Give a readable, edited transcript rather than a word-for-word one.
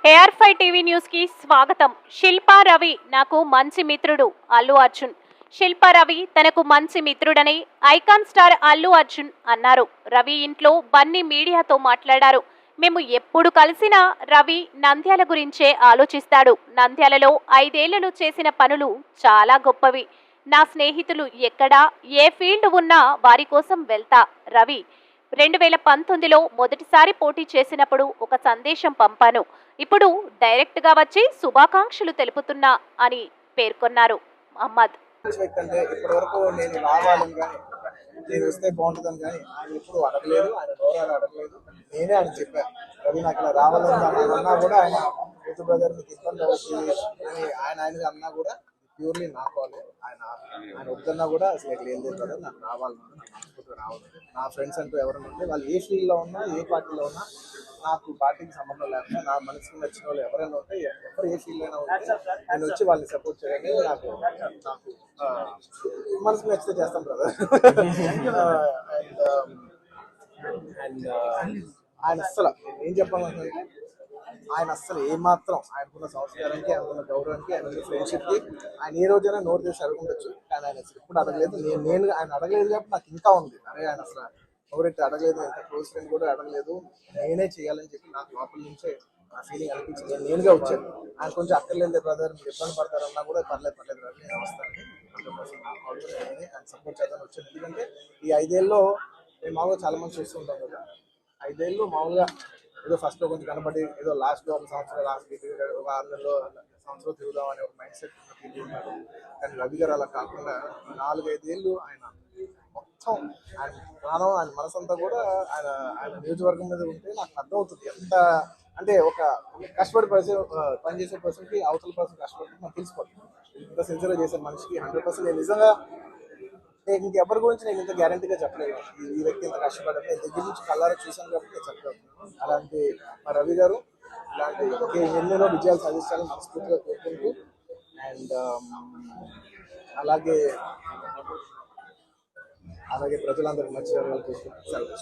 AR5 TV news కి స్వాగతం. శిల్పా రవి నాకు మంచి మిత్రుడు అల్లు అర్జున్. శిల్పా రవి తనకు మంచి మిత్రుడని ఐకాన్ స్టార్ అల్లు అర్జున్ అన్నారు. రవి ఇంట్లో బన్నీ మీడియాతో మాట్లాడారు. మేము ఎప్పుడు కలిసినా రవి నంద్యాల గురించే ఆలోచిస్తాడు. నంద్యాలలో 5 ఏళ్లలో చేసిన పనులు చాలా గొప్పవి. నా స్నేహితులు ఎక్కడా ఏ ఫీల్డ్ ఉన్నా వారి కోసం వెళ్తా. రవి 2019లో మొదటిసారి పోటీ చేసినప్పుడు ఒక సందేశం పంపాను. ఇప్పుడు డైరెక్ట్ గా వచ్చి శుభాకాంక్షలు తెలుపుతున్నా అని పేర్కొన్నారు మహమ్మద్. వ్యక్తి అంటే ఇప్పటి వరకు నేను రావాలని కానీ నేను వస్తే బాగుంటుందని కానీ ఆయన ఎప్పుడు అడగలేదు, ఆయన గౌరవాలు అడగలేదు. నేనే ఆయన చెప్పాను, రవి నాకు ఇలా రావాలని అన్నా కూడా ఆయన యూట్యూబ్ బ్రదర్ మీకు ఇబ్బంది అవుతుంది అని ఆయన అన్నా కూడా ప్యూర్లీ నా కాలే. ఆయన వద్దన్నా కూడా అసలు ఎక్కడ ఏం లేదు కదా, నాకు రావాలన్నా రావాలి. నా ఫ్రెండ్స్ అంటూ ఎవరైనా ఉంటే వాళ్ళు ఏ ఫీల్డ్లో ఉన్నా ఏ పార్టీలో ఉన్నా నాకు పార్టీకి సంబంధం లేకుండా నా మనసుకు నచ్చిన వాళ్ళు ఎవరైనా ఉంటే ఎవరు ఏ ఫీల్డ్ అయినా ఉంటే నేను వచ్చి వాళ్ళని సపోర్ట్ చేయాలి. నాకు మనసుకు నచ్చితే చేస్తాం బ్రదర్. అండ్ ఆయన అస్సలు ఏం చెప్పాలంటే ఆయన అస్సలు ఏమాత్రం ఆయనకున్న సంస్కారానికి, ఆయనకున్న గౌరవానికి, ఆయనకున్న ఫ్రెండ్షిప్కి ఆయన ఏ రోజైనా నోరు చేసి అడగఉండొచ్చు. కానీ ఆయన అసలు ఎప్పుడు అడగలేదు. నేను ఆయన అడగలేదు కాబట్టి నాకు ఇంకా ఉంది. అరే ఆయన అసలు ఎవరైతే అడగలేదు, ఎంత క్లోజ్ ఫ్రెండ్ కూడా అడగలేదు, నేనే చేయాలని చెప్పి నాకు లోపల నుంచే ఆ ఫీలింగ్ అనిపించింది. నేనుగా వచ్చాను. ఆయన కొంచెం అక్కర్లేదు బ్రదర్, మీరు ఇబ్బంది పడతారన్నా కూడా పర్లేదు బ్రదర్ నేను వస్తాను, 100% నేనే ఆయన సపోర్ట్ చేద్దామని వచ్చాను. ఎందుకంటే ఈ 5 ఏళ్ళలో మేము మామూలుగా చాలా మంది చూస్తూ ఉంటాం కదా, 5 ఏళ్ళు మామూలుగా ఏదో ఫస్ట్లో కొంచెం కనబడి ఏదో లాస్ట్లో ఒక సంవత్సరం లాస్ట్ ఒక 6 నెలలో సంవత్సరం తిరుగుదాం అనే ఒక మైండ్ సెట్ ఉన్నారు. కానీ రవి గారు అలా కాకుండా 4-5 ఏళ్ళు ఆయన మొత్తం ఆయన ప్రాణం, ఆయన మనసంతా కూడా ఆయన నియోజకవర్గం మీద ఉంటే నాకు అర్థమవుతుంది. ఎంత అంటే ఒక కష్టపడి పనిచేసే పర్సన్కి అవతల పర్సన్ కష్టపడి నాకు తెలిసిపోతుంది. ఇంత సిన్సియర్గా చేసే మనిషికి 100% నేను నిజంగా ఇంకెవరి గురించి నేను ఇంత గ్యారంటీగా చెప్పలేదు. ఈ వ్యక్తి ఇంత కష్టపడ్డాను, నేను దగ్గర నుంచి కళ్ళారా చూశాను కాబట్టి నేను చెప్పగలుగుతున్నాను. అలాంటి మా రవి గారు ఇలాంటి ఎన్నెన్నో విజయాలు సాధించాలని మనస్ఫూర్తిగా కోరుకుంటూ అండ్ అలాగే ప్రజలందరికీ మంచి జరగాలని కోరుకుంటూ సెలవు.